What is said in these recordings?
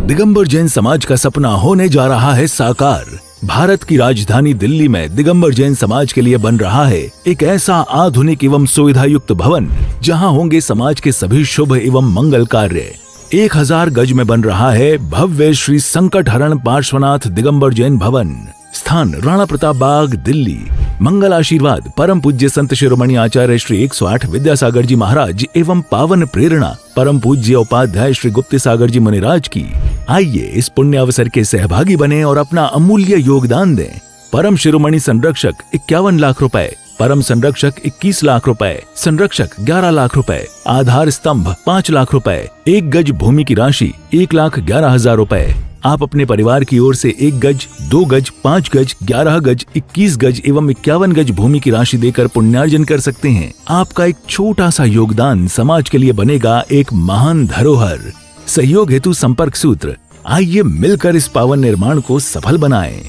दिगंबर जैन समाज का सपना होने जा रहा है साकार। भारत की राजधानी दिल्ली में दिगंबर जैन समाज के लिए बन रहा है एक ऐसा आधुनिक एवं सुविधा युक्त भवन जहां होंगे समाज के सभी शुभ एवं मंगल कार्य। 1000 गज में बन रहा है भव्य श्री संकट हरण पार्श्वनाथ दिगंबर जैन भवन। स्थान राणा प्रताप बाग, दिल्ली। मंगल आशीर्वाद परम पूज्य संत शिरोमणि आचार्य श्री 108 विद्यासागर जी महाराज एवं पावन प्रेरणा परम पूज्य उपाध्याय श्री गुप्त सागर जी मुनिराज की। आइए इस पुण्य अवसर के सहभागी बने और अपना अमूल्य योगदान दें। परम शिरोमणि संरक्षक 51 लाख रुपए, परम संरक्षक 21 लाख रुपए, संरक्षक 11 लाख रुपए, आधार स्तंभ 5 लाख रुपए, 1 गज भूमि की राशि 1,11,000 रुपए। आप अपने परिवार की ओर से 1 गज, 2 गज, 5 गज, 11 गज, 21 गज एवं 51 गज भूमि की राशि देकर पुण्यार्जन कर सकते हैं। आपका एक छोटा सा योगदान समाज के लिए बनेगा एक महान धरोहर। सहयोग हेतु संपर्क सूत्र। आइए मिलकर इस पावन निर्माण को सफल बनाएं।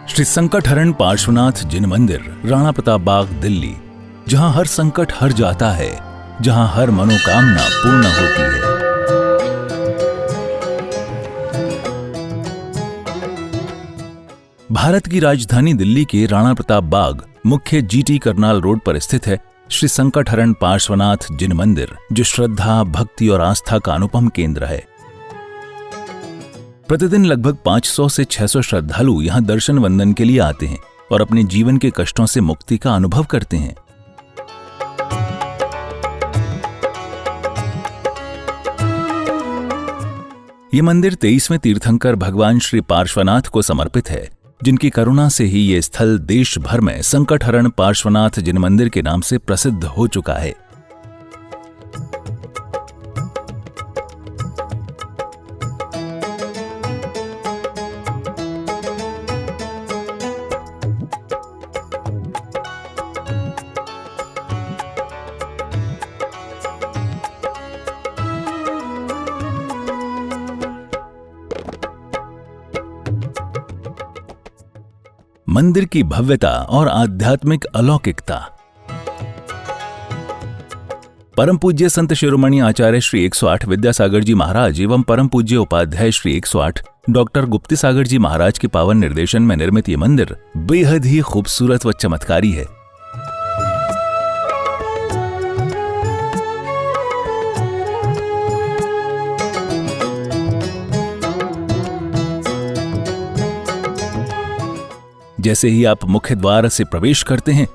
श्री संकट हरण पार्श्वनाथ जिन मंदिर, राणा प्रताप बाग, दिल्ली। जहां हर संकट हर जाता है, जहां हर मनोकामना पूर्ण होती है। भारत की राजधानी दिल्ली के राणा प्रताप बाग मुख्य जीटी करनाल रोड पर स्थित है श्री संकट हरण पार्श्वनाथ जिन मंदिर, जो श्रद्धा, भक्ति और आस्था का अनुपम केंद्र है। प्रतिदिन लगभग 500 से 600 श्रद्धालु यहां दर्शन वंदन के लिए आते हैं और अपने जीवन के कष्टों से मुक्ति का अनुभव करते हैं। ये मंदिर 23वें तीर्थंकर भगवान श्री पार्श्वनाथ को समर्पित है, जिनकी करुणा से ही ये स्थल देश भर में संकट हरण पार्श्वनाथ जिन मंदिर के नाम से प्रसिद्ध हो चुका है। मंदिर की भव्यता और आध्यात्मिक अलौकिकता। परम पूज्य संत शिरोमणि आचार्य श्री 108 विद्यासागर जी महाराज एवं परम पूज्य उपाध्याय श्री 108 डॉक्टर गुप्त सागर जी महाराज के पावन निर्देशन में निर्मित ये मंदिर बेहद ही खूबसूरत व चमत्कारी है। जैसे ही आप मुख्य द्वार से प्रवेश करते हैं,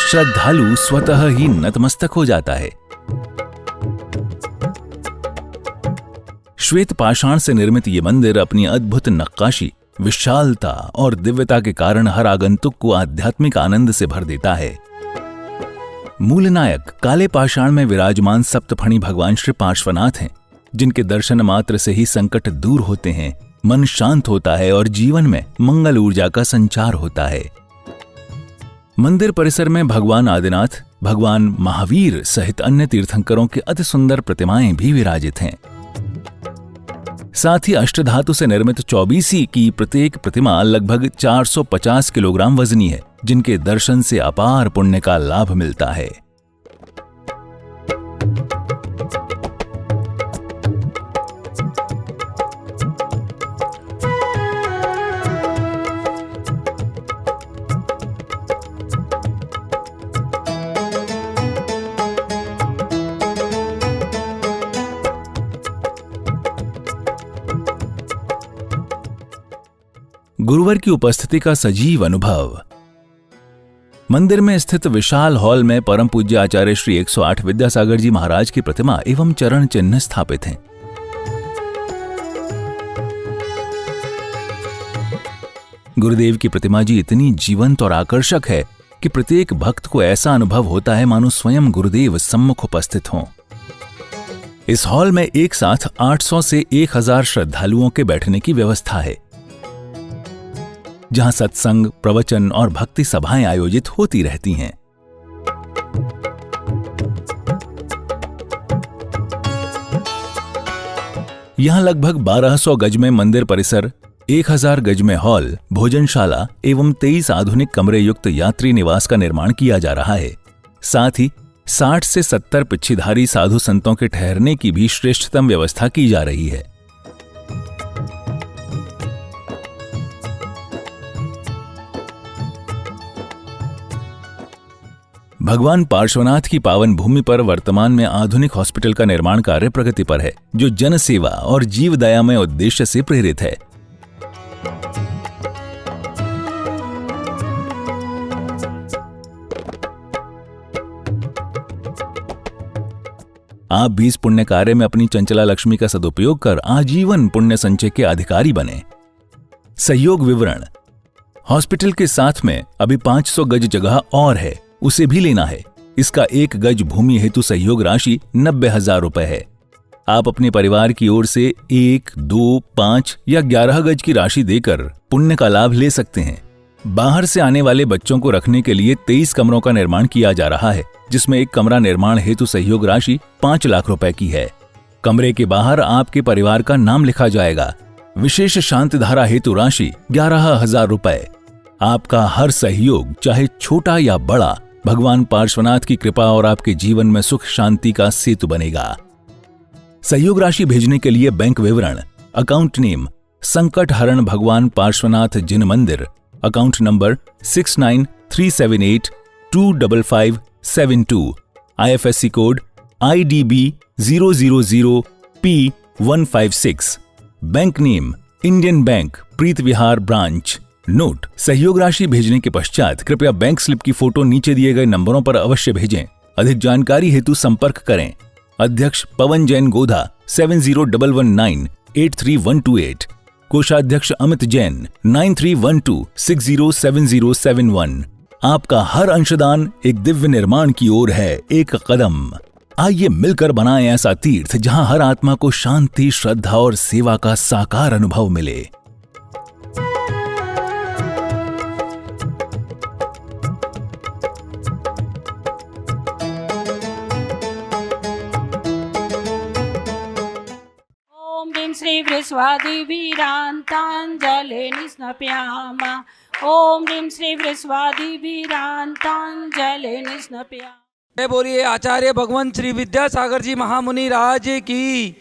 श्रद्धालु स्वतः ही नतमस्तक हो जाता है। श्वेत पाषाण से निर्मित ये मंदिर अपनी अद्भुत नक्काशी, विशालता और दिव्यता के कारण हर आगंतुक को आध्यात्मिक आनंद से भर देता है। मूल नायक काले पाषाण में विराजमान सप्तफणी भगवान श्री पार्श्वनाथ हैं, जिनके दर्शन मात्र से ही संकट दूर होते हैं, मन शांत होता है और जीवन में मंगल ऊर्जा का संचार होता है। मंदिर परिसर में भगवान आदिनाथ, भगवान महावीर सहित अन्य तीर्थंकरों की अति सुंदर प्रतिमाएं भी विराजित हैं। साथ ही अष्टधातु से निर्मित 24 की प्रत्येक प्रतिमा लगभग 450 किलोग्राम वजनी है, जिनके दर्शन से अपार पुण्य का लाभ मिलता है। गुरुवर की उपस्थिति का सजीव अनुभव। मंदिर में स्थित विशाल हॉल में परम पूज्य आचार्य श्री 108 विद्यासागर जी महाराज की प्रतिमा एवं चरण चिन्ह स्थापित हैं। गुरुदेव की प्रतिमा जी इतनी जीवंत और आकर्षक है कि प्रत्येक भक्त को ऐसा अनुभव होता है मानो स्वयं गुरुदेव सम्मुख उपस्थित हों। इस हॉल में एक साथ 800 से 1000 श्रद्धालुओं के बैठने की व्यवस्था है, जहां सत्संग, प्रवचन और भक्ति सभाएं आयोजित होती रहती हैं। यहाँ लगभग 1200 गज में मंदिर परिसर, 1000 गज में हॉल, भोजनशाला एवं 23 आधुनिक कमरे युक्त यात्री निवास का निर्माण किया जा रहा है। साथ ही 60 से 70 पिच्छीधारी साधु संतों के ठहरने की भी श्रेष्ठतम व्यवस्था की जा रही है। भगवान पार्श्वनाथ की पावन भूमि पर वर्तमान में आधुनिक हॉस्पिटल का निर्माण कार्य प्रगति पर है, जो जन सेवा और जीव दयामय उद्देश्य से प्रेरित है। आप भी इस पुण्य कार्य में अपनी चंचला लक्ष्मी का सदुपयोग कर आजीवन पुण्य संचय के अधिकारी बने। सहयोग विवरण: हॉस्पिटल के साथ में अभी 500 गज जगह और है, उसे भी लेना है। इसका 1 गज भूमि हेतु सहयोग राशि 90,000 रुपए है। आप अपने परिवार की ओर से 1, 2, 5 या 11 गज की राशि देकर पुण्य का लाभ ले सकते हैं। बाहर से आने वाले बच्चों को रखने के लिए 23 कमरों का निर्माण किया जा रहा है, जिसमें एक कमरा निर्माण हेतु सहयोग राशि 5 लाख रुपए की है। कमरे के बाहर आपके परिवार का नाम लिखा जाएगा। विशेष शांति धारा हेतु राशि 11,000 रुपए। आपका हर सहयोग, चाहे छोटा या बड़ा, भगवान पार्श्वनाथ की कृपा और आपके जीवन में सुख शांति का सेतु बनेगा। सहयोग राशि भेजने के लिए बैंक विवरण: अकाउंट नेम संकट हरण भगवान पार्श्वनाथ जिन मंदिर, account number 6937825572, IFSC code IDB 000P156, bank name Indian bank Preet Vihar branch. Note: सहयोग राशि भेजने के पश्चात कृपया बैंक स्लिप की फोटो नीचे दिए गए नंबरों पर अवश्य भेजें। अधिक जानकारी हेतु संपर्क करें। अध्यक्ष पवन जैन गोधा 7011983128, कोषाध्यक्ष अमित जैन 9312607071। आपका हर अंशदान एक दिव्य निर्माण की ओर है एक कदम। आइए मिलकर बनाएं ऐसा तीर्थ जहां हर आत्मा को शांति, श्रद्धा और सेवा का साकार अनुभव मिले। श्री वृषवादिवीरान्ताञ्जले निस्नप्यामा। ओम ह्रीं श्री वृषवादिवीरान्ताञ्जले निस्नप्यामा। जय बोलिए आचार्य भगवंत श्री विद्यासागर जी महामुनि राज की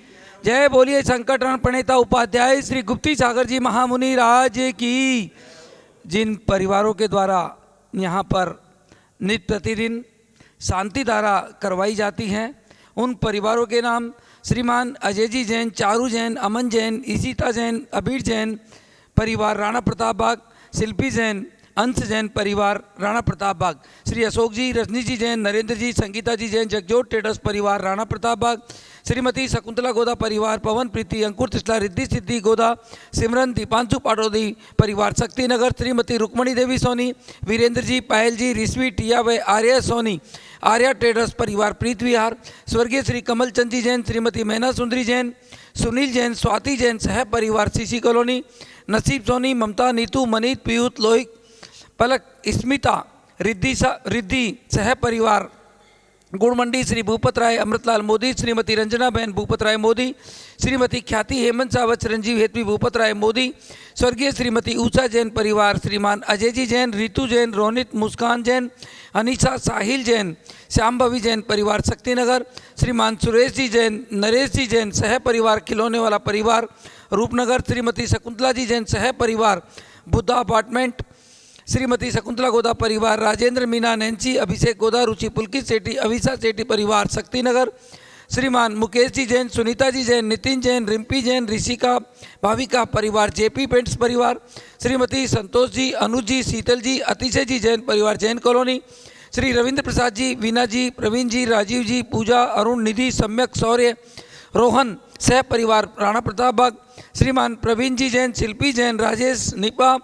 जय। बोलिए संकटहरण प्रणेता उपाध्याय श्री गुप्ती सागर जी महामुनि राज की। जिन परिवारों के द्वारा यहाँ पर नित्य प्रतिदिन शांति धारा करवाई जाती हैं, उन परिवारों के नाम श्रीमान अजय जी जैन, चारू जैन, अमन जैन, ईशिता जैन, अबीर जैन परिवार राणा प्रताप बाग, शिल्पी जैन, अंश जैन परिवार राणा प्रताप बाग, श्री अशोक जी, रजनी जी जैन, नरेंद्र जी, संगीता जी जैन, जगजोत ट्रेडर्स परिवार राणा प्रताप बाग, श्रीमती शकुंतला गोदा परिवार, पवन प्रीति, अंकुर तिसला, रिद्धि सिद्धि गोदा, सिमरन दीपांशु पाटोदी परिवार शक्ति नगर, श्रीमती रुक्मणी देवी सोनी, वीरेंद्र जी, पायल जी, रिश्वी टिया व आर्या सोनी आर्या ट्रेडर्स परिवार प्रीत विहार, स्वर्गीय श्री कमल चंद जी जैन, श्रीमती मैना सुंदरी जैन, सुनील जैन, स्वाति जैन सह परिवार सीसी कॉलोनी, नसीब सोनी, ममता, नीतू, मनीत, पीयूष, लोहित, पलक, स्मिता, रिद्धि सह परिवार गुड़मंडी, श्री भूपत राय अमृतलाल मोदी, श्रीमती रंजना बहन भूपत राय मोदी, श्रीमती ख्याति हेमंत सावत, चिरंजीव हेतवी भूपत राय मोदी, स्वर्गीय श्रीमती ऊषा जैन परिवार, श्रीमान अजय जी जैन, रितु जैन, रोनित, मुस्कान जैन, अनीसा, साहिल जैन, श्याम भवी जैन परिवार शक्तिनगर, श्रीमान सुरेश जी जैन, नरेश जी जैन सह परिवार खिलौने वाला परिवार रूपनगर, श्रीमती शकुंतला जी जैन सह परिवार बुद्धा अपार्टमेंट, श्रीमती शकुंतला गोदा परिवार राजेंद्र मीना, नैन्सी, अभिषेक गोदा, रुचि पुलकित सेठी, अविशा सेठी परिवार शक्तिनगर, श्रीमान मुकेश जी जैन, सुनीता जी जैन, नितिन जैन, रिम्पी जैन, ऋषिका, भाविका परिवार जेपी पेंट्स परिवार, श्रीमती संतोष जी, अनुज जी, शीतल जी, अतिशय जी जैन परिवार जैन कॉलोनी, श्री रविंद्र प्रसाद जी, वीना जी, प्रवीण जी, राजीव जी, पूजा, अरुण, निधि, सम्यक, शौर्य, रोहन सह परिवार राणा प्रताप बाग, श्रीमान प्रवीण जी जैन, शिल्पी जैन, राजेश, निपा,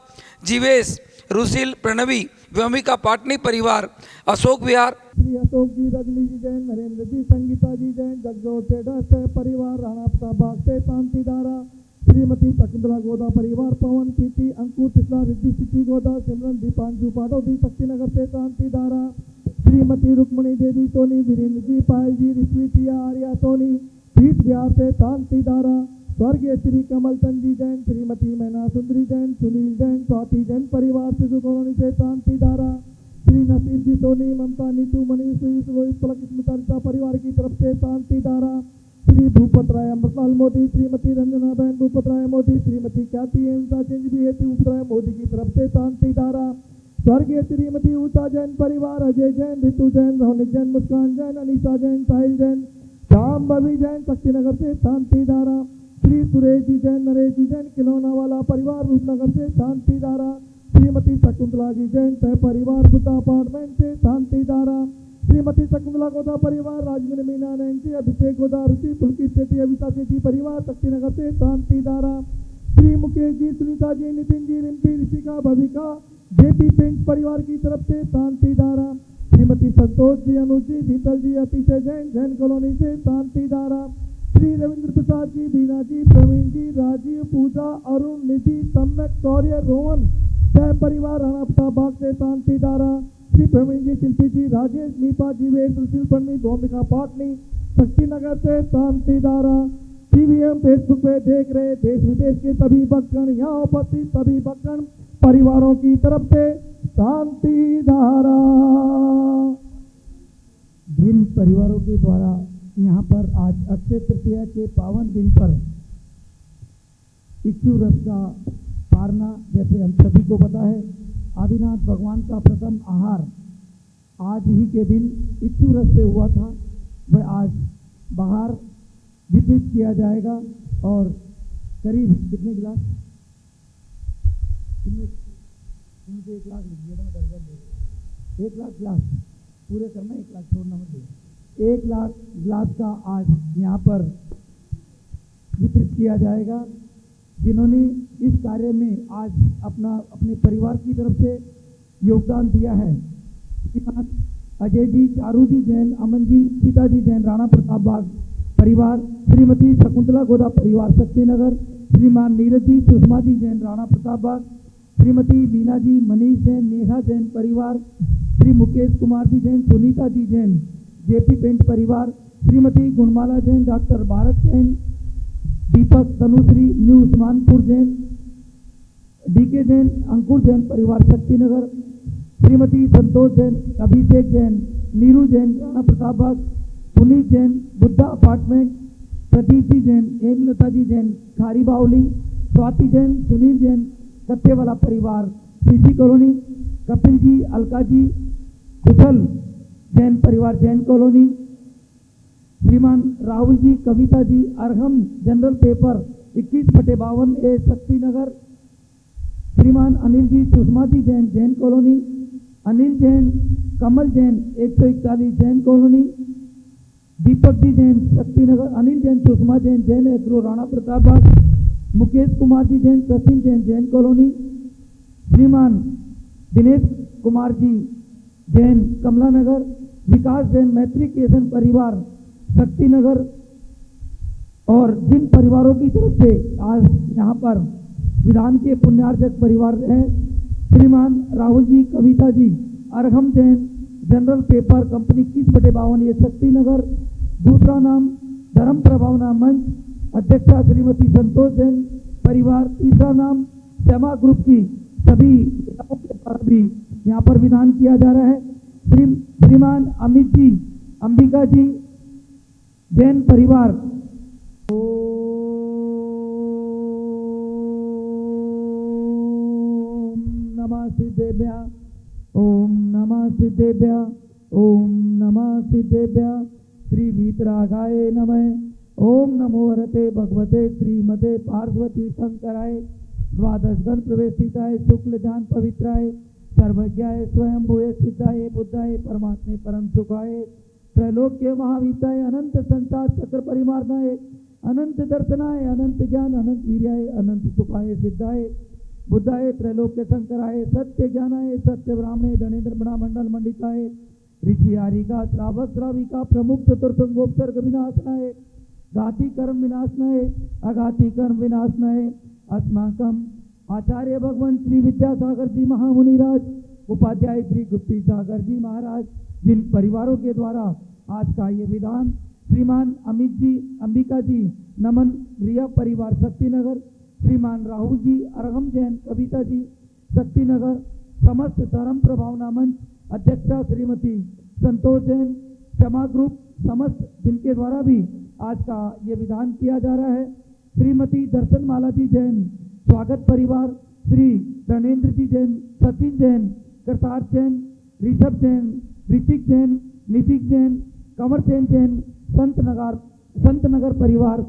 जीवेश, रुसिल, प्रणवी, व्योमिका पाटनी परिवार अशोक विहार, श्री अशोक जी, रजनी जी जैन, नरेंद्र जी, संगीता जी जैन, जगजोत ट्रेडर्स सह परिवार राणा प्रताप बाग से शांति धारा, श्रीमती शकुंतला गोदा परिवार, पवन प्रीति, अंकुर तिसला, रिद्धि सिद्धि गोदा, सिमरन दीपांशु पाटोदी शक्तिनगर से शांति धारा, श्रीमती रुक्मणी देवी सोनी, वीरेंद्र जी, पायल जी, ऋषि टिया, आर्या सोनी पीठ बिहार से शांति धारा, स्वर्गीय श्री कमल चंद जी जैन, श्रीमती मैना सुंदरी जैन, सुनील जैन, स्वाति जैन परिवार शिशु कॉलोनी से शांति धारा, श्री नसीम जी सोनी, ममता, नीतू, मनीष, रोहित, पलक, स्मिता, ऋचा परिवार की तरफ से शांति धारा, श्री भूपत राय अमृतलाल मोदी, श्रीमती रंजना बहन भूपत राय मोदी, श्रीमती ख्याति हिंसा चेंज भी भूपत राय मोदी की तरफ से शांति धारा, स्वर्गीय श्रीमती ऊषा जैन परिवार, अजय जैन, ऋतु जैन, रौनिक जैन, मुस्कान जैन, अनीशा जैन, साहिल जैन, श्याम बबी जैन शक्तिनगर से शांति धारा, श्री सुरेश जी जैन, नरेश जी जैन, खिलौना वाला परिवार रूपनगर से शांति धारा, श्रीमती शकुंतला जी जैन सह परिवार बुद्धा अपार्टमेंट से शांति धारा, श्रीमती शकुंतला गोदा परिवार, राजवीर मीना नैन्सी, अभिषेक गोदा, ऋषि, पुलकित सेठी, अविता सेठी परिवार शक्तिनगर से शांति धारा, श्री मुकेश जी, सुनीता जी, नितिन जी, रिम्पी, ऋषिका, भविका, जेपी पेंट परिवार की तरफ से शांति धारा, श्रीमती संतोष जी, अनुज जी, शीतल जी, अतिशय जैन, जैन कॉलोनी से शांति धारा, श्री रविंद्र प्रसाद जी, बीना जी, प्रवीण जी, राजीव, पूजा, अरुण, निधि, सम्यक, शौर्य, रोहन सह परिवार राणा प्रताप बाग से शांति धारा, श्री प्रवीण जी, शिल्पी जी, राजेश, नीपा, जीवेश, सुशील पंडित, भूमिका पाटनी शक्तिनगर से शांति धारा, टीवीएम फेसबुक पे देख रहे देश विदेश के सभी भक्तगण, यहाँ उपस्थित सभी भक्तगण परिवारों की तरफ से शांति धारा। जिन परिवारों के द्वारा यहाँ पर आज अक्षय तृतीया के पावन दिन पर इक्षु रस का पारना, जैसे हम सभी को पता है आदिनाथ भगवान का प्रथम आहार आज ही के दिन इक्षु रस से हुआ था, वह आज बाहर वितरित किया जाएगा और करीब कितने गिलास, मुझे 1 लाख लिख दिया था, मैं दर्जन दे 1 लाख गिलास पूरे करना, 1 लाख छोड़ना मत दे, 1 लाख गिलास का आज यहाँ पर वितरित किया जाएगा। जिन्होंने इस कार्य में आज अपने परिवार की तरफ से योगदान दिया है, अजय जी, चारू जी जैन, अमन जी, सीता जी जैन, राणा प्रताप बाग परिवार, श्रीमती शकुंतला गोदा परिवार शक्तिनगर, श्रीमान नीरज जी, सुषमा जी जैन, राणा प्रताप बाग, श्रीमती मीना जी, मनीष जैन, नेहा जैन परिवार, श्री मुकेश कुमार जी जैन, सुनीता जी जैन, जेपी पेंट परिवार, श्रीमती गुणमाला जैन, डॉक्टर भारत जैन, दीपक, तनुश्री, न्यू उस्मानपुर जैन, डीके जैन, अंकुर जैन परिवार शक्तिनगर, श्रीमती संतोष जैन, अभिषेक जैन, नीरू जैन, राणा प्रताप बाग, पुनीत जैन, बुद्धा अपार्टमेंट, प्रदीप जी जैन, हेमलता जी जैन, खारी बावली, स्वाति जैन, सुनील जैन, कत्ते वाला परिवार, सीसी कॉलोनी, कपिल जी, अलका जी, कुशल जैन परिवार जैन कॉलोनी, श्रीमान राहुल जी, कविता जी, अरहम जनरल पेपर 21/52 शक्तिनगर, श्रीमान अनिल जी, सुषमा जी जैन, जैन कॉलोनी, अनिल जैन, कमल जैन 141 जैन कॉलोनी, दीपक जी जैन शक्तिनगर, अनिल जैन, सुषमा जैन, जैन एग्रो राणा प्रताप बाग, मुकेश कुमार जी जैन, सचिन जैन, जैन कॉलोनी, श्रीमान दिनेश कुमार जी जैन, कमला नगर, विकास जैन, मैत्री केसन परिवार शक्तिनगर। और जिन परिवारों की तरफ से आज यहाँ पर विधान के पुण्यार्जक परिवार हैं, श्रीमान Rahul ji, Kavita ji, Arham Jain, general paper company 21/52 ये शक्तिनगर, दूसरा नाम धर्म प्रभावना मंच, अध्यक्षा श्रीमती संतोष जैन परिवार, तीसरा नाम श्यामा ग्रुप की सभी के द्वारा भी यहाँ पर विधान किया जा रहा है। श्रीमान अमित जी, अंबिका जी, जैन परिवार, ओम नमः सिद्धेभ्य, ओम नमः सिद्धेभ्य, ओम नमः सिद्धेभ्य, श्री वीतरागाय नमः, ओम नमो वरते भगवते श्रीमते पार्वती शंकराय, द्वादश गण प्रवेशिताय, शुक्ल जान पवित्राय, सर्वज्ञाय स्वयं भूय सिद्धाय, बुद्धाय परमात्मे परम सुखाय, त्रैलोक्य महावीताय, अनंत संसार चक्र परिमार्गाय, अनंत दर्शनाय, अनंत ज्ञान, अनंत वीर्याय, अनंत सुखाय सिद्धाय, बुद्धाय, त्रैलोक्य शंकराय, सत्य ज्ञानाय, सत्य ब्राह्मणे, धनेन्द्र ब्रह्मंडल मंडिताय, ऋषि आरिका, श्रावक श्राविका, प्रमुख चतुर्थंगोपसर्ग विनाशनाय, घाती कर्म विनाशनाय, अघाती कर्म विनाशनाय, अस्माकम आचार्य भगवान श्री विद्यासागर जी महामुनिराज, उपाध्याय श्री गुप्ती सागर जी महाराज, जिन परिवारों के द्वारा आज का ये विधान श्रीमान अमित जी, अंबिका जी, नमन रिया परिवार शक्तिनगर, श्रीमान राहुल जी, अरगम जैन, कविता जी, शक्तिनगर, समस्त धर्म प्रभावना मंच अध्यक्षा श्रीमती संतोष जैन, क्षमा ग्रुप समस्त, जिनके द्वारा भी आज का ये विधान किया जा रहा है, श्रीमती दर्शन माला जी जैन, स्वागत परिवार, श्री धनेन्द्र जी जैन, सचिन जैन, करतार जैन, ऋषभ जैन, ऋतिक जैन, नितिक जैन, कंवर सेन जैन, संत नगर परिवार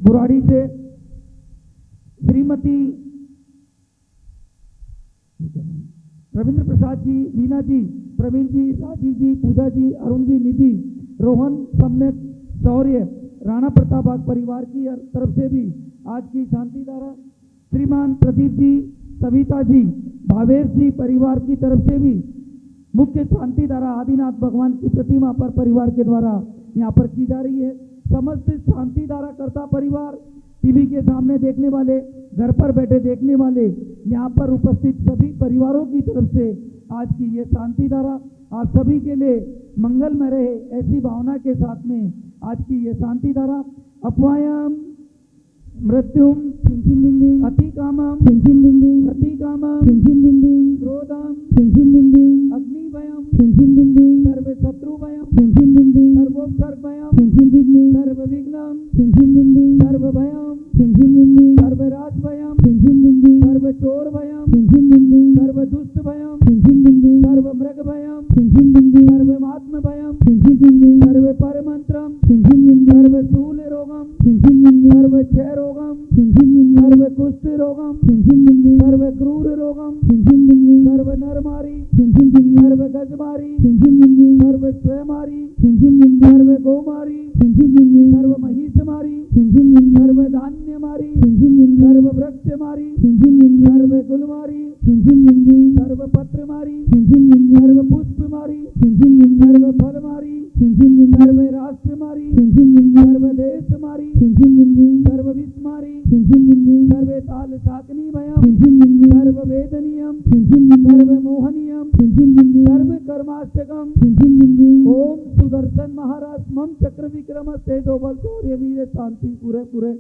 बुराड़ी से, श्रीमती रविंद्र प्रसाद जी, मीना जी, प्रवीण जी, राजीव जी, पूजा जी, अरुण जी, निधि, रोहन, सम्यक, शौर्य, राणा प्रताप बाग परिवार की तरफ से भी आज की शांति धारा, श्रीमान प्रदीप जी, सविता जी, भावेश जी परिवार की तरफ से भी मुख्य शांति धारा आदिनाथ भगवान की प्रतिमा पर परिवार के द्वारा यहाँ पर की जा रही है। समस्त शांति धारा कर्ता परिवार, टीवी के सामने देखने वाले, घर पर बैठे देखने वाले, यहाँ पर उपस्थित सभी परिवारों की तरफ से आज की ये शांति धारा आप सभी के लिए मंगलमय रहे, ऐसी भावना के साथ में आज की ये शांति धारा। अपवायम मृत्युम अतिकामम प्रतिकामम क्रोधम अग्निभयम सर्वशत्रुभयम सर्वोपसर्गभयम सर्वविघ्नम सर्वभयम सर्वराजभयम सर्वचोरभयम सर्वदुष्टभयम सर्वमृगभयम सर्वमात्मभयम सर्वपरमंत्रम सर्वशूलरोगम सर्वक्षयरोगम सर्वकुष्ठरोगम सर्वक्रूररोगम सर्वनरमारी सर्वगजमारी सर्वस्वयमारी सर्वगोमारी सर्वमहिषमारी सर्वधान्यमारी सर्ववृक्षमारी सर्वकुलमारी सर्वपत्रमारी सर्वपुष्पमारी सर्वफलमारी सर्वराष्ट्रमारी सर्वदेशमारी सर्वविस्मारी सर्वताल शाकनीभयम सर्ववेदनीयम सर्वमोहनीयम सर्वकर्माष्टकम ओम सुदर्शन महाराज मम चक्र विक्रम तेजो बल शौर्य वीर शांति पूरे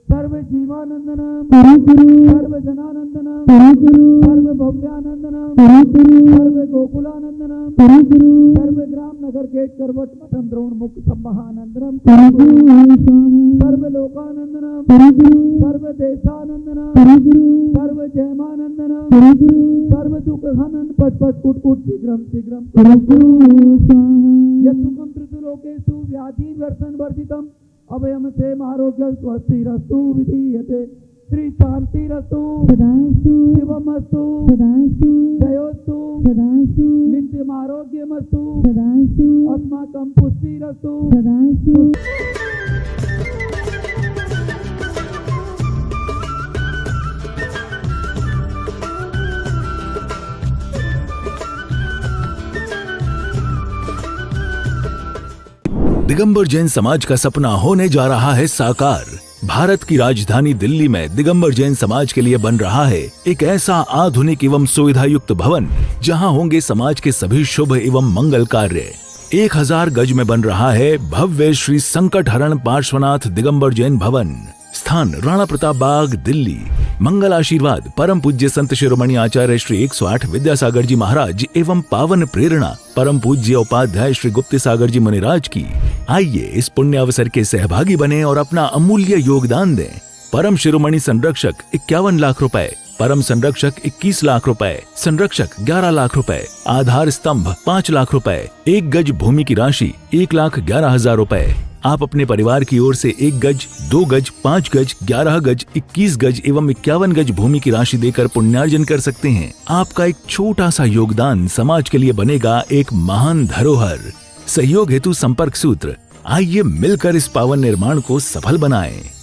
सर्व जीवानंदनम सर्व जनानंदनम सर्व भव्यानंदनम सर्व गोकुलानंदनम सर्व ग्राम नगर गेट करवट मठम द्रोण मुख संबहानंदनम सर्व लोकानंदनम सर्व देशानंदनम सर्व जयमानंदनम सर्व दुख हनन पट पट कुट कुट शीघ्रम शीघ्रम यत्सुखम त्रिलोकेषु व्याधि वर्षन वर्धितम अभयम से आरोग्य स्वस्तिरस्तु विधीयते श्री शांतिरस्तु सदास्तु शिवमस्तु सदास्तु जयोस्तु सदास्तु नित्यम आरोग्यमस्तु सदास्तु अस्माकं पुष्टिरस्तु सदास्तु। दिगंबर जैन समाज का सपना होने जा रहा है साकार। भारत की राजधानी दिल्ली में दिगंबर जैन समाज के लिए बन रहा है एक ऐसा आधुनिक एवं सुविधा युक्त भवन जहां होंगे समाज के सभी शुभ एवं मंगल कार्य। 1000 गज में बन रहा है भव्य श्री संकट हरण पार्श्वनाथ दिगंबर जैन भवन। स्थान राणा प्रताप बाग दिल्ली। मंगल आशीर्वाद परम पूज्य संत शिरोमणि आचार्य श्री 108 विद्यासागर जी महाराज एवं पावन प्रेरणा परम पूज्य उपाध्याय श्री गुप्ती सागर जी मुनिराज की। आइए इस पुण्य अवसर के सहभागी बने और अपना अमूल्य योगदान दें। परम शिरोमणि संरक्षक 51 लाख रुपए, परम संरक्षक 21 लाख रुपए, संरक्षक 11 लाख रुपए, आधार स्तंभ 5 लाख रुपए, 1 गज भूमि की राशि 1,11,000 रुपए। आप अपने परिवार की ओर से 1 गज, 2 गज, 5 गज, 11 गज, 21 गज एवं 51 गज भूमि की राशि देकर पुण्यार्जन कर सकते हैं। आपका एक छोटा सा योगदान समाज के लिए बनेगा एक महान धरोहर। सहयोग हेतु संपर्क सूत्र। आइए मिलकर इस पावन निर्माण को सफल बनाएं।